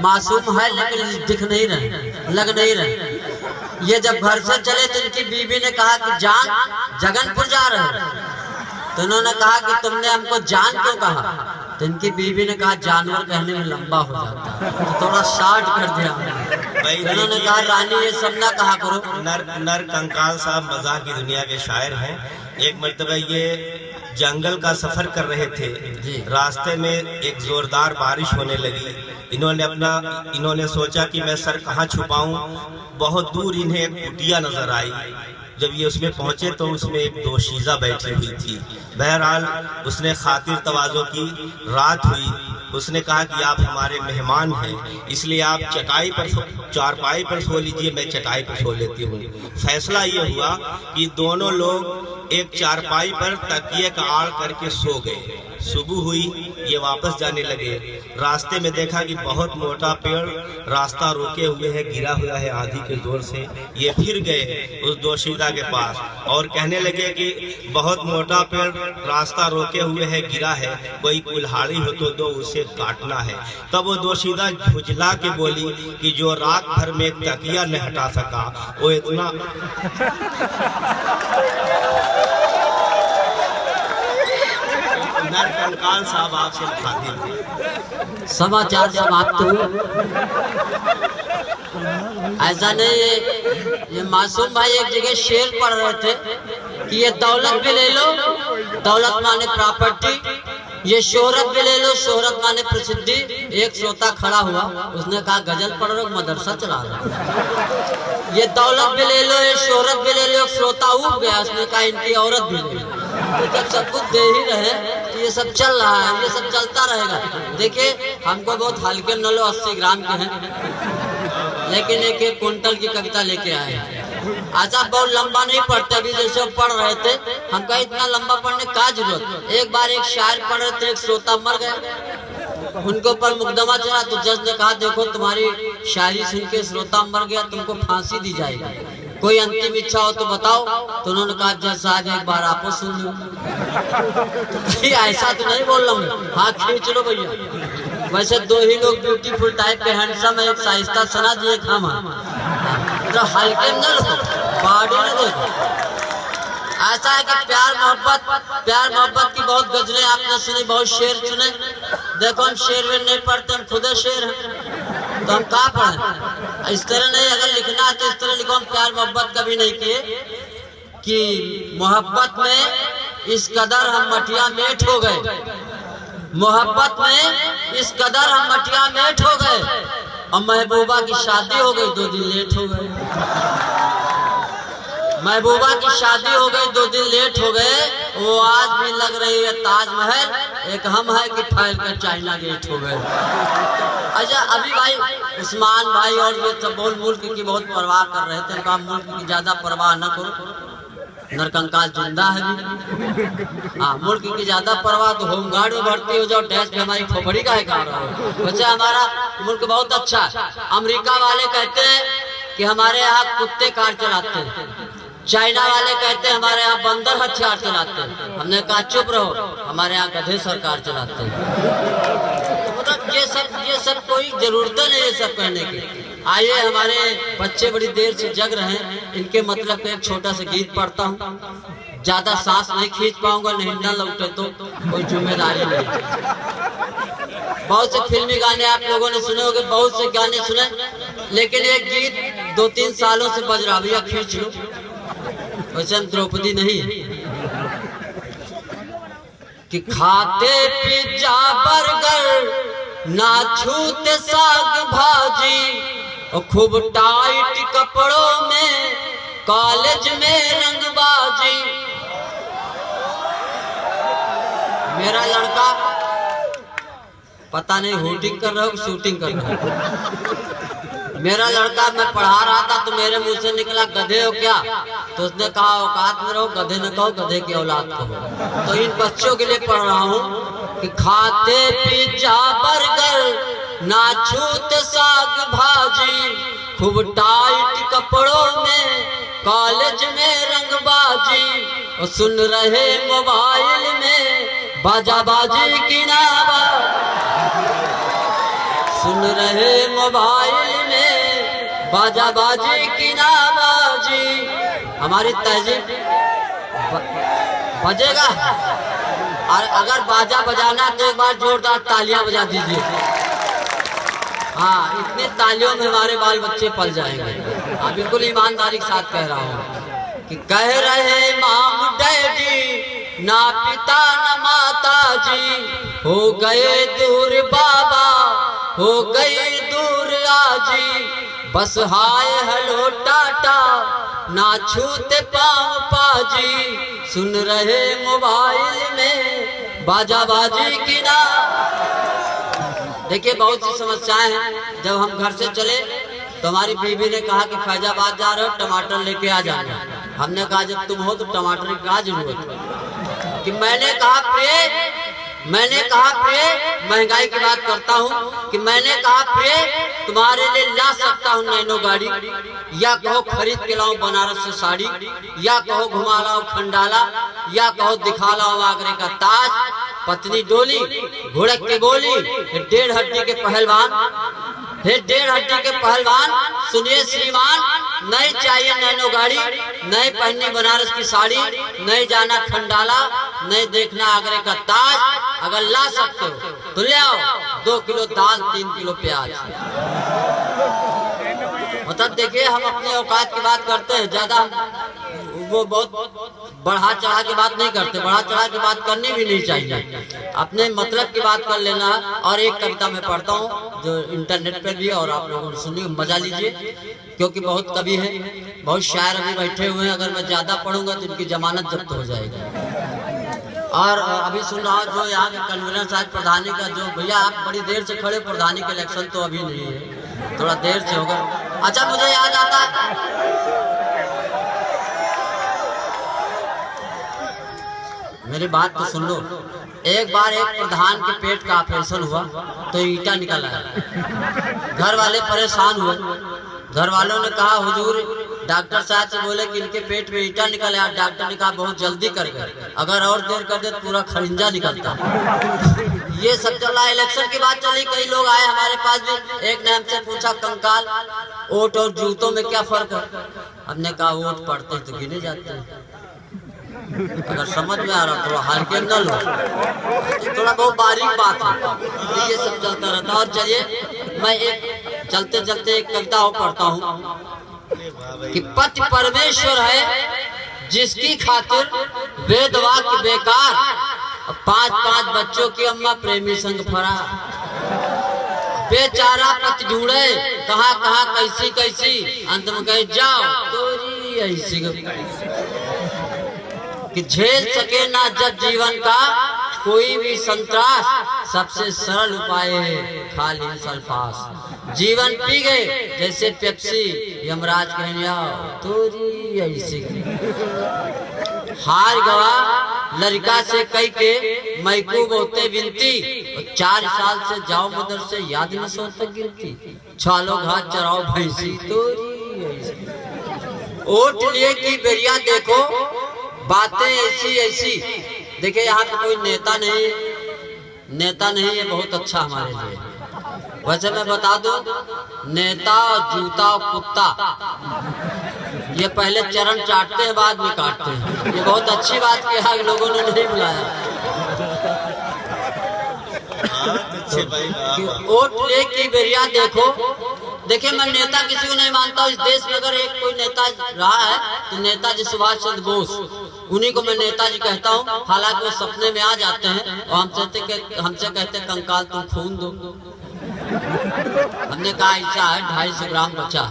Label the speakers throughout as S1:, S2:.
S1: मासूम है लेकिन दिख नहीं रहे, लग नहीं रहे। ये जब घर से चले तो इनकी बीवी ने कहा कि जान जगनपुर जा रहे हो, तो इन्होंने कहा कि तुमने हमको जान क्यों कहा? तो इनकी बीवी ने कहा जानवर कहने में लंबा हो जाता है, तो थोड़ा शार्ट कर दिया। इन्होंने कहा रानी ये सब ना कहा करो।
S2: नर कंकाल साहब मजाक की दुनिया के शायर हैं। एक मर्तबा ये जंगल का सफर कर रहे थे, रास्ते में एक जोरदार बारिश होने लगी। इन्होंने सोचा कि मैं सर कहाँ छुपाऊं। बहुत दूर इन्हें एक कुटिया नजर आई। जब ये उसमें पहुंचे तो उसमें एक दोशीज़ा बैठी हुई थी। बहरहाल उसने खातिर तवाज़ो की, रात हुई। उसने कहा कि आप हमारे मेहमान हैं, इसलिए आप चारपाई पर सो लीजिए, मैं चटाई पर सो लेती हूँ। फैसला ये हुआ कि दोनों लोग एक चारपाई पर तकिए का आड़ करके सो गए। सुबह हुई, ये वापस जाने लगे। रास्ते में देखा कि बहुत मोटा पेड़ रास्ता रोके हुए है, गिरा हुआ है आंधी के जोर से। ये फिर गए उस दोशीज़ा के पास और कहने लगे कि बहुत मोटा पेड़ रास्ता रोके हुए है, गिरा है, कोई कुल्हाड़ी हो तो दो, उसे काटना है। तब वो दोशीज़ा झुझला के बोली कि जो रात भर में एक तकिया न हटा सका वो इतना नर कंकाल साहब आपसे खातिर।
S1: समाचार समाप्त हुए। ऐसा नहीं, ये मासूम भाई एक जगह शेर पढ़ रहे थे कि ये दौलत भी ले लो, दौलत माने प्रॉपर्टी, ये शोहरत भी ले लो, शोहरत माने प्रसिद्धि। एक श्रोता खड़ा हुआ, उसने कहा गजल पढ़ रहे हो, मदरसा चला रहे हो। ये दौलत भी ले लो, ये शोहरत भी ले लो। एक श्रोता उठ गया, उसने कहा इनकी औरत भी ले लो। तो जब सब कुछ दे ही रहे तो ये सब चल रहा है, ये सब चलता रहेगा। देखिए हमको बहुत हल्के न लो, 80 ग्राम के हैं, लेकिन एक एक क्विंटल की कविता लेके आए। अच्छा बहुत लंबा नहीं पढ़ते, अभी जैसे पढ़ रहे थे हम कहा इतना लंबा पढ़ने का जरूरत। एक बार एक शायर पढ़ रहे थे, एक श्रोता मर गया, उनके ऊपर मुकदमा चला। तो जज ने कहा देखो तुम्हारी शायरी सुन के श्रोता मर गया, तुमको फांसी दी जाएगी, कोई अंतिम इच्छा हो तो बताओ। तो उन्होंने कहा जज साहब एक बार आप सुन लो। तो ऐसा तो नहीं बोल रहा हूँ, हाँ खींच लो भैया। वैसे दो ही लोग ब्यूटीफुल टाइप के हैंडसम है, एक साहिस्ता सना जी, एक हम तो हल्के न लो, बॉडी न देखो। ऐसा है कि प्यार मोहब्बत की बहुत गजलें आपने सुनी, बहुत शेर सुने। देखो हम शेर वेर नहीं पढ़ते, हम खुद शेर हैं, तो हम कहाँ पढ़े? इस तरह नहीं, अगर लिखना है तो इस तरह लिखो। हम प्यार मोहब्बत कभी नहीं किए कि मोहब्बत में इस कदर हम मटिया मेट हो गए, मोहब्बत में इस कदर हम मटिया मेट हो गए, और महबूबा की शादी हो गई 2 दिन लेट हो गए। महबूबा की शादी हो गई 2 दिन लेट हो गए, वो आज भी लग रही है ताजमहल, एक हम है कि फैल कर चाइना गेट हो गए। अच्छा अभी भाई उस्मान भाई और ये सब बहुत मुल्क की बहुत परवाह कर रहे थे, उनका मुल्क की ज्यादा परवाह न करो, नरकंकाल जिंदा है भी। हाँ मुल्क की ज्यादा परवाह तो होमगार्ड में भर्ती हो जाओ, डैश पे हमारी खोपड़ी का है काम रहो। वैसे हमारा मुल्क बहुत अच्छा है। अमेरिका वाले कहते हैं कि हमारे यहाँ कुत्ते कार चलाते हैं, चाइना वाले कहते हैं हमारे यहाँ बंदर हथियार चलाते हैं। हमने कहा चुप रहो, हमारे यहाँ गधे सरकार चलाते हैं। मतलब ये सब कोई जरूरत नहीं है सब कहने की। आइए हमारे बच्चे बड़ी देर से जग रहे हैं, इनके मतलब पे एक छोटा सा गीत पढ़ता हूँ। ज्यादा सांस नहीं खींच पाऊंगा, नहीं ना लौटे तो कोई जिम्मेदारी नहीं। बहुत से फिल्मी गाने आप लोगों ने सुने होंगे, बहुत से गाने सुने, लेकिन एक गीत 2-3 सालों से बज रहा, भैया खींच लो। वैसे हम द्रौपदी नहीं है कि खाते पिज्जा बर्गर ना छूते साग भाजी, और खूब टाइट कपड़ों में कॉलेज में रंगबाजी। मेरा लड़का पता नहीं हुटिंग कर रहा हो शूटिंग कर रहा हो। मेरा लड़का मैं पढ़ा रहा था तो मेरे मुंह से निकला गधे हो क्या? तो उसने कहा औकात में रहो, गधे न कहो, गधे की औलाद कहो। तो इन बच्चों के लिए पढ़ रहा हूँ कि खाते पिज्जा बर्गर ना छूते साग भाजी, खूब टाइट कपड़ों में कॉलेज में रंगबाजी, और सुन रहे मोबाइल में बाजा बाजी की नावा, सुन रहे मोबाइल में बाजा बाजी की ना बाजी। हमारी तहजीब बजेगा, और अगर बाजा बजाना तो एक बार जोरदार तालियां बजा दीजिए। हाँ, इतनी तालियों में हमारे बाल बच्चे पल जाएंगे। हाँ, बिल्कुल ईमानदारी के साथ कह रहा हूँ कि कह रहे माम डैडी ना पिता न माता जी, हो गए दूर बाबा हो गई दूर आजी, बस हाय हेलो टाटा ना छूते पाँव पाजी। सुन रहे मोबाइल में बाजा बाजी की ना। देखिए, बहुत सी समस्याएं हैं। जब हम घर से चले तो हमारी बीवी ने कहा कि फैजाबाद जा रहे हो, टमाटर लेके आ जाना। हमने कहा जब तुम हो तो टमाटर की क्या जरूरत है। कि मैंने कहा प्रिय महंगाई की बात करता हूँ कि मैंने कहा प्रिय तुम्हारे लिए ला सकता हूँ नैनो गाड़ी, या कहो खरीद के लाऊं बनारस से साड़ी, या कहो घुमा लाऊं खंडाला, या कहो दिखा लाऊं आगरे का ताज। पत्नी डोली घुड़क के बोली, 1.5 हड्डी के पहलवान, 1.5 हड्डी के पहलवान, सुनिए श्रीमान, नहीं चाहिए नैनो गाड़ी, नहीं पहननी बनारस की साड़ी, नहीं जाना खंडाला, नहीं देखना आगरे का ताज। अगर ला सकते हो तो ले आओ 2 किलो दाल, 3 किलो प्याज। मतलब देखिए, हम अपने औकात की बात करते हैं, ज्यादा वो बहुत बढ़ा चढ़ा के बात नहीं करते। बढ़ा चढ़ा के बात करनी भी नहीं चाहिए, अपने मतलब की बात कर लेना। और एक कविता मैं पढ़ता हूँ जो इंटरनेट पर भी, और आप लोगों ने सुनी, मजा लीजिए, क्योंकि बहुत कवि है, बहुत शायर अभी बैठे हुए हैं। अगर मैं ज्यादा पढ़ूंगा तो इनकी जमानत जब्त हो जाएगी। और अभी सुन रहा हूँ जो यहाँ के कन्वीनर साहब प्रधानी का, जो भैया आप बड़ी देर से खड़े, प्रधानी का इलेक्शन तो अभी नहीं है, थोड़ा देर से होगा। अच्छा, मुझे याद आता, मेरी बात तो सुन लो। एक बार एक प्रधान के पेट का ऑपरेशन हुआ तो ईटा निकल आया। घर वाले परेशान हुए। घर वालों ने कहा हुजूर, डॉक्टर साहब से बोले कि इनके पेट में ईटा निकल आया। डॉक्टर ने कहा बहुत जल्दी कर गए, अगर और देर कर दे तो पूरा खरिंजा निकलता। ये सब चल रहा है, इलेक्शन की बात चली। कई लोग आए हमारे पास भी, एक ने हमसे पूछा कंकाल, वोट और जूतों में क्या फर्क है। हमने कहा वोट पड़ते तो गिने जाते हैं, अगर समझ में आ रहा थोड़ा हल्के न लो, थोड़ा बहुत बारीक बात है। ये सब चलता रहता। और चलिए, मैं एक चलते चलते एक कविता और पढ़ता हूँ कि पति परमेश्वर है जिसकी खातिर वेद वाक्य बेकार, 5-5 बच्चों की अम्मा प्रेमी संग फरार। बेचारा पति ढूंढे कहाँ कहाँ कैसी कैसी, अंत में कहे जाओ तोरी ऐसी। कि झेल सके ना जब जीवन का कोई भी संत्रास, सबसे सरल उपाय है खाली सल्फास। जीवन पी गए जैसे पेप्सी, यमराज कहने आओ तोरी ऐसी। हार गवा लड़का से कई के महबूब होते विनती, 4 साल से जाओ मदर से याद न सो तक गिनती। छालो घाट चराओ भैंसी तोरी ऐसी। ओट लिए की बेरिया देखो बातें ऐसी ऐसी। देखिए, यहाँ पे कोई नेता नहीं है, बहुत अच्छा हमारे लिए। वैसे मैं बता दूं, नेता और जूता और कुत्ता ये पहले चरण चाटते हैं बाद में काटते हैं। ये बहुत अच्छी बात की है, लोगों ने नहीं बुलाया। वोट ले की बेरिया देखो। देखिए, मैं नेता किसी को नहीं मानता। इस देश में अगर एक कोई नेता रहा है तो नेताजी सुभाष चंद्र बोस, उन्हीं को मैं नेताजी कहता हूँ। हालांकि वो सपने में आ जाते हैं और हमसे कहते कंकाल तुम खून दो। हमने कहा ऐसा है 250 ग्राम बचा,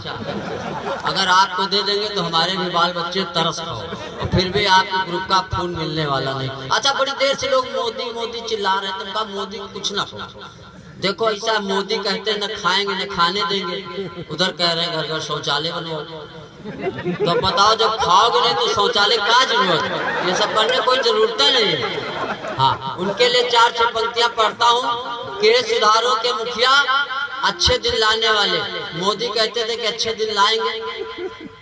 S1: अगर आपको दे देंगे तो हमारे भी बाल बच्चे तरस खाओ, और फिर भी आपके ग्रुप का खून मिलने वाला नहीं। अच्छा, बड़ी देर से लोग मोदी मोदी चिल्ला रहे थे, उनका मोदी कुछ ना कहो। देखो, ऐसा मोदी कहते न खाएंगे न खाने देंगे, उधर कह रहे घर घर शौचालय बनवाओ। तो बताओ, जब खाओगे नहीं तो शौचालय का जरूरत है? ये सब करने कोई जरूरत नहीं है। हाँ, उनके लिए 4-6 पंक्तियां पढ़ता हूँ कि सुधारों के मुखिया अच्छे दिन लाने वाले। मोदी कहते थे कि अच्छे दिन लाएंगे,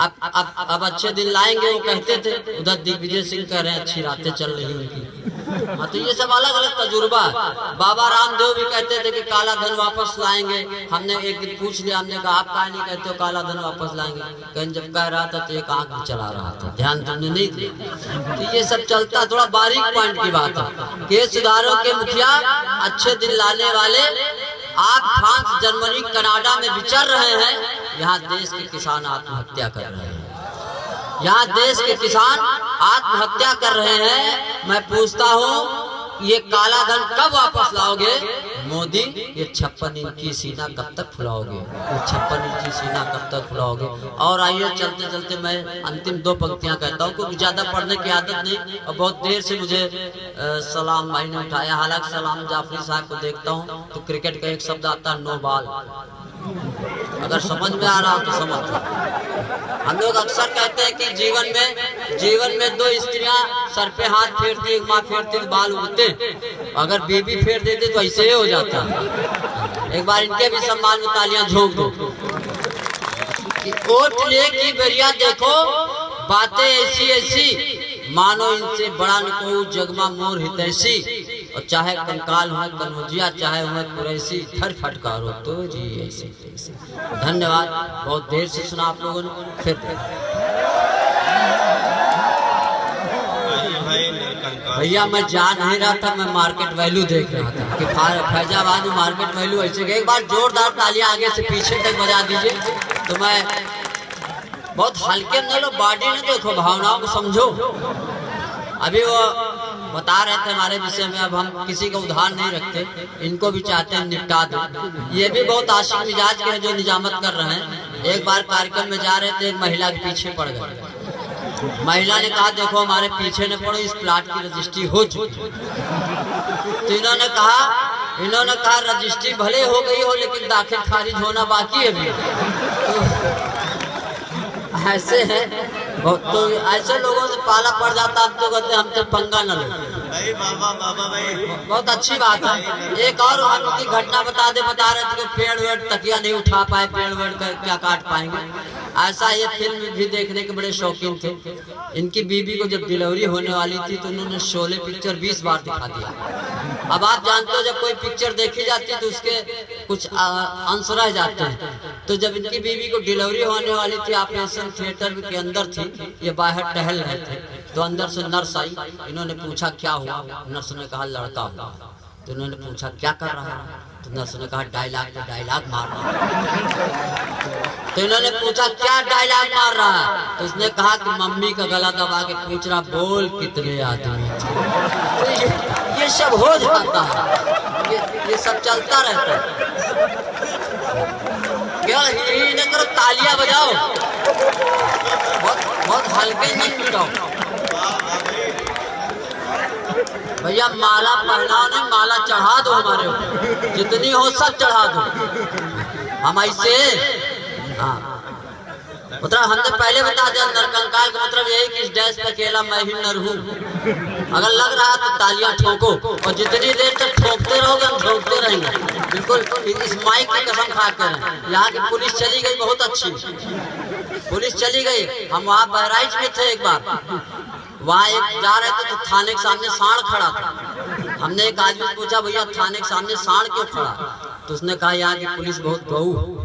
S1: अब अच्छे दिन लाएंगे वो कहते थे। उधर दिग्विजय सिंह कह रहे हैं अच्छी रातें चल रही उनकी। हाँ, तो ये सब अलग अलग तजुर्बा है। बाबा रामदेव भी कहते थे कि काला धन वापस लाएंगे। हमने एक दिन पूछ लिया, हमने कहा आप काहे नहीं कहते हो काला धन वापस लाएंगे? कहीं जब कह रहा था तो एक आंख भी चला रहा था, ध्यान तुमने नहीं दिया। तो ये सब चलता, थोड़ा बारीक पॉइंट की बात है। केस सुधारों के मुखिया अच्छे दिन लाने वाले, आप फ्रांस, जर्मनी, कनाडा में विचर रहे हैं, यहाँ देश के किसान आत्महत्या कर रहे हैं। यहाँ देश के किसान आत्महत्या कर रहे हैं। मैं पूछता हूँ ये काला धन कब वापस लाओगे मोदी? ये 56 इंच की सीना कब तक फुलाओगे? ये 56 इंच की सीना कब तक फुलाओगे? और आइए चलते चलते मैं अंतिम 2 पंक्तियां कहता हूँ, क्योंकि ज्यादा पढ़ने की आदत नहीं और बहुत देर से मुझे सलाम भाई ने उठाया। हालांकि सलाम जाफरी साहब को देखता हूँ तो क्रिकेट का एक शब्द आता है, नो बॉल। अगर समझ में आ रहा हो तो समझ। हम लोग अक्सर कहते हैं कि जीवन में 2 स्त्रियां सर पे हाथ फेरती, एक माँ फेरती तो बाल उगते। अगर बीबी फेर देती तो ऐसे ही हो जाता। एक बार इनके भी सम्मान में तालियां झोंक दो। कि ओट ले की बेरिया देखो, बातें ऐसी ऐसी, मानो इनसे बड़ा न कोई जगमा मोर हितैषी। और चाहे कंकाल हो कन्हौजिया, चाहे हो कुरैशी, थर फटकारो तो जी ऐसी ऐसी। धन्यवाद, बहुत देर से सुना आप लोगों ने। फिर भैया मैं जा नहीं रहा था, मैं मार्केट वैल्यू देख रहा था कि फैजाबाद में मार्केट वैल्यू ऐसे। एक बार जोरदार तालियां आगे से पीछे तक बजा दीजिए। तो मैं बहुत हल्के न लो, बॉडी न देखो, भावनाओं को समझो। अभी वो बता रहे थे हमारे विषय में, अब हम किसी का उधार नहीं रखते, इनको भी चाहते हैं निपटा दो। ये भी बहुत आशिक मिजाज के हैं जो निजामत कर रहे हैं। एक बार कार्यक्रम में जा रहे थे, एक महिला के पीछे पड़ गए। महिला ने कहा देखो हमारे पीछे न पड़ो, इस प्लाट की रजिस्ट्री हो चुकी। तो इन्होंने कहा रजिस्ट्री भले हो गई हो लेकिन दाखिल खारिज होना बाकी है भी। तो ऐसे है तो ऐसे लोगों से पाला पड़ जाता। अब तो कहते हमसे पंगा न लो। बहुत अच्छी बात है। एक और हम की घटना बता रहे थे कि पेड़ वेड़ तकिया नहीं उठा पाए, पेड़ वेड़ क्या काट पाएंगे। ऐसा ये फिल्म भी देखने के बड़े शौकीन थे। इनकी बीबी को जब डिलीवरी होने वाली थी तो उन्होंने शोले पिक्चर 20 बार दिखा दिया। अब आप जानते हो जब कोई पिक्चर देखी जाती है तो उसके कुछ अंश रह जाते हैं। तो जब इनकी बीबी को डिलीवरी होने वाली थी, ऑपरेशन थिएटर के अंदर थी, ये बाहर टहल रहे थे, तो अंदर से नर्स आई। इन्होंने पूछा क्या हुआ? नर्स ने कहा लड़का हुआ। तो इन्होंने पूछा क्या कर रहा है? तो नर्स ने कहा डायलॉग मार रहा है। तो इन्होंने पूछा क्या डायलॉग मार रहा है? तो उसने कहा कि मम्मी का गला दबा के पूछ रहा बोल कितने आदमी थे। तो ये सब हो जाता है, ये सब चलता रहता है। क्या ही न करो, तालियां बजाओ, बहुत हल्के नहीं मिटाओ। भैया माला पहनाओ नहीं, माला चढ़ा दो हमारे ऊपर, जितनी हो सब चढ़ा दो। हम ऐसे मतलब हमने पहले बता दिया नरकंकाल का मतलब यही कि इस डैश पे अकेला मैं ही नर हूँ। अगर लग रहा तो तालियां ठोको, और जितनी देर तक ठोकते रहोगे हम ठोकते रहेंगे। बिल्कुल इस माइक की कसम खा कर। यहाँ की पुलिस चली गई, बहुत अच्छी पुलिस चली गई। हम वहाँ बहराइच में थे एक बार, वहाँ एक जा रहे थे तो थाने के सामने सांड खड़ा था। हमने एक आदमी से पूछा भैया थाने के सामने सांड क्यों खड़ा? तो उसने कहा यहाँ की पुलिस बहुत गऊ।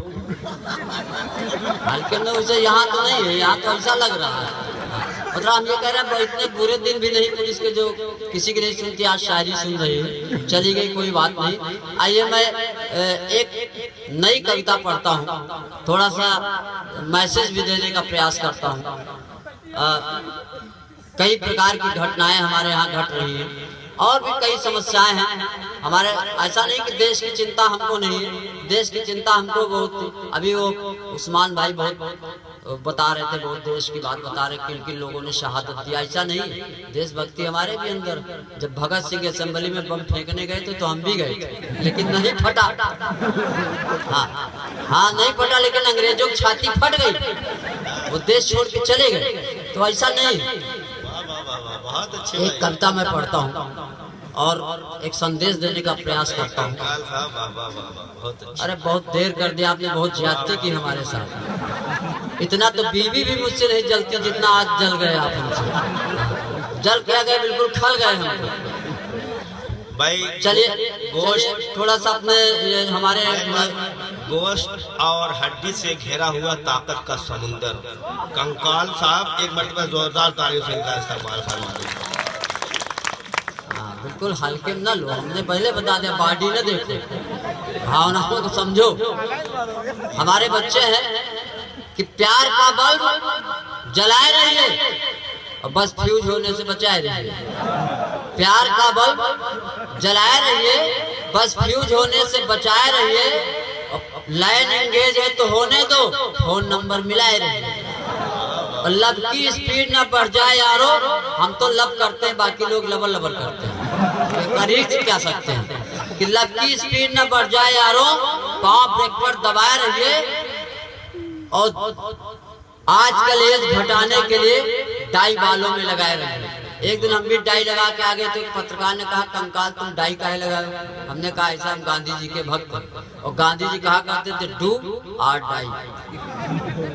S1: हल्के में वैसे यहाँ तो नहीं है, यहाँ तो ऐसा लग रहा है। मतलब हम ये कह रहे हैं इतने बुरे दिन भी नहीं पुलिस के जो किसी की नहीं सुनती। आज शायरी सुन रही है, चली गई कोई बात नहीं। आइए मैं एक नई कविता पढ़ता हूँ, थोड़ा सा मैसेज भी देने का प्रयास करता हूँ। कई प्रकार की घटनाएं हमारे यहाँ घट रही हैं और भी कई समस्याएं हैं हमारे। ऐसा नहीं कि देश की चिंता हमको नहीं है, देश की चिंता हमको बहुत। अभी वो उस्मान भाई बहुत बता रहे थे, बहुत देश की बात बता रहे किन किन लोगों ने शहादत दिया। ऐसा नहीं, देशभक्ति हमारे भी अंदर। जब भगत सिंह असेंबली में बम फेंकने गए थे तो हम भी गए थे, लेकिन नहीं फटा। हाँ नहीं फटा, लेकिन अंग्रेजों की छाती फट गई, वो देश छोड़ के चले गए। तो ऐसा नहीं। एक कविता मैं पढ़ता हूँ और एक संदेश देने का प्रयास करता हूँ। अरे बहुत देर कर दिया आपने, बहुत ज्यादती की हमारे साथ। इतना तो बीवी भी मुझसे नहीं जलती जितना आज जल गए आप हमसे। जल क्या गए, बिल्कुल खल गए हम।
S2: भाई
S1: चलिए थोड़ा सा अपने ये हमारे
S2: गोश्त और हड्डी से घेरा हुआ ताकत का समुंदर कंकाल साहब, एक मरतबा जोरदार तालियों से इनका इस्तेमाल फरमा।
S1: बिल्कुल हल्के में ना लो, हमने पहले बता दिया, बॉडी न देखो, भावनाओं को समझो। हमारे बच्चे हैं कि प्यार का बल्ब जलाए रहिए और बस फ्यूज होने से बचाए रहिए। प्यार का बल्ब जलाए रहिए, बस फ्यूज होने से बचाए रहिए। लाइन एंगेज है तो होने दो, फोन नंबर मिलाए रहिए। और लब की स्पीड ना बढ़ जाए यारो, हम तो लब करते हैं, बाकी लोग लबर लबर करते हैं, करीब क्या सकते हैं कि लब की स्पीड ना बढ़ जाए यारो, पांव ब्रेक पर दबाए रहिए। और आजकल एज घटाने के लिए डाई बालों में लगाए रहिए। एक दिन हम भी डाई लगा के आ गए तो एक पत्रकार ने कहा कंकाल तुम डाई काहे लगाए? हमने कहा ऐसा हम गांधी जी के भक्त हैं और गांधी जी कहा करते थे डू और डाई,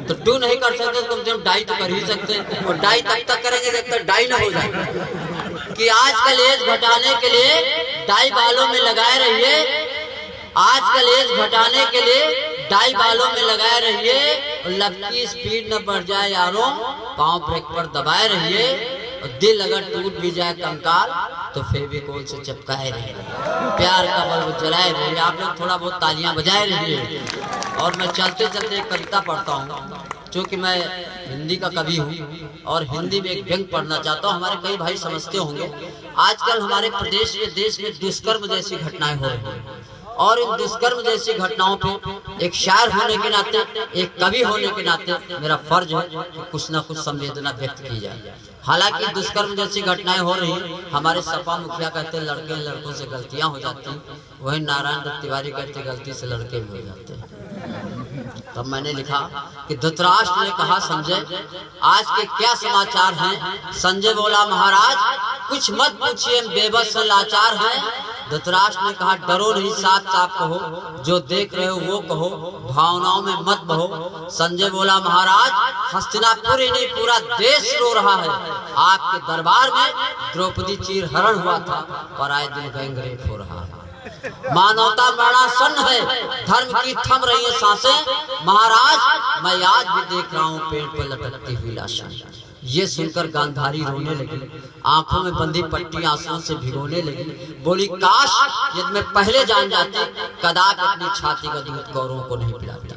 S1: तो डू नहीं कर सकते तो तुम डाई तो कर ही सकते, और डाई तब तक करेंगे जब तक डाई ना हो जाए। कि आजकल एज घटाने के लिए डाई बालों में लगाए रहिए, आजकल एज घटाने के लिए डाई बालों में लगाए रहिए। और लब की स्पीड न बढ़ जाए यारों, पांव ब्रेक पर दबाए रहिए। और दिल अगर टूट भी जाए कंकाल तो फेविकोल से चिपकाए रहिए। प्यार का बल्ब जलाए रहिए। आप लोग थोड़ा बहुत तालियां बजाए रहिए। और मैं चलते चलते एक कविता पढ़ता हूँ, क्योंकि मैं हिंदी का कवि हूँ और हिंदी में एक व्यंग पढ़ना चाहता हूँ। हमारे कई भाई समझते होंगे, आजकल हमारे प्रदेश में देश में दुष्कर्म जैसी घटनाएं हो रही हैं, और इन दुष्कर्म जैसी घटनाओं पे एक शायर होने के नाते, एक कवि होने के नाते मेरा फर्ज है कि कुछ ना कुछ संवेदना व्यक्त की जाए। हालांकि दुष्कर्म जैसी घटनाएं हो रही, हमारे सपा मुखिया कहते हैं लड़के लड़कों से गलतियां हो जाती, वही नारायण दत्त तिवारी कहते गलती से लड़के भी हो जाते हैं। तब मैंने लिखा कि धृतराष्ट्र ने कहा संजय आज के क्या समाचार हैं? संजय बोला महाराज कुछ मत पूछिए, बेबस लाचार हैं। धृतराष्ट्र ने कहा डरो नहीं, साफ साफ कहो, जो देख रहे हो वो कहो, भावनाओं में मत बहो। संजय बोला महाराज हस्तिनापुर ही नहीं पूरा देश रो रहा है। आपके दरबार में द्रौपदी चीरहरण हुआ था और आए दिन गैंगरेप हो रहा है। मानवता मरणासन्न है, धर्म की थम रही है सांसें। महाराज मैं आज भी देख रहा हूँ पेड़ पर लटकती हुई लाशें। ये सुनकर गांधारी रोने लगी, आंखों में बंधी पट्टी आंसुओं से भिगोने लगी। बोली काश यदि मैं पहले जान जाती, कदापि अपनी छाती का दूध कौरवों को नहीं पिलाती।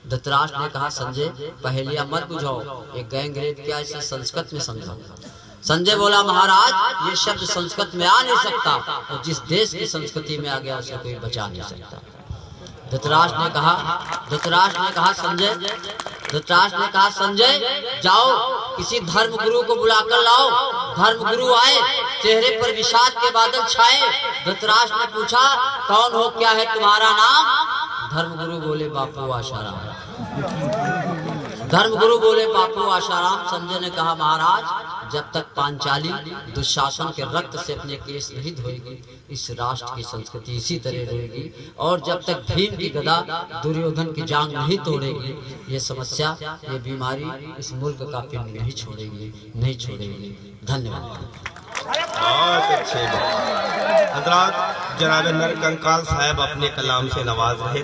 S1: धृतराष्ट्र ने कहा संजय पहेलियां मत बुझाओ, ये गैंगरेप क्या, इसे संस्कृत में समझाओ। संजय बोला महाराज ये शब्द संस्कृत में आ नहीं सकता, और जिस देश की संस्कृति में आ गया उसे कोई बचा नहीं सकता। धृतराष्ट्र ने कहा संजय जाओ किसी धर्म गुरु को बुलाकर लाओ। धर्म गुरु आए, चेहरे पर विषाद के बादल छाए। धृतराष्ट्र ने पूछा कौन हो, क्या है तुम्हारा नाम? धर्मगुरु बोले बापू आशाराम। धर्मगुरु बोले बापू आशाराम। संजय ने कहा महाराज जब तक पांचाली दुशासन के रक्त से अपने केस नहीं धोएगी, इस राष्ट्र की संस्कृति इसी तरह रहेगी। और जब तक भीम की गदा दुर्योधन की जांग नहीं तोड़ेगी, ये समस्या, ये बीमारी इस मुल्क का पिंड नहीं छोड़ेगी। धन्यवाद।
S2: बहुत अच्छे हजरात, जनाब नरकंकाल साहब अपने कलाम से नवाज रहे।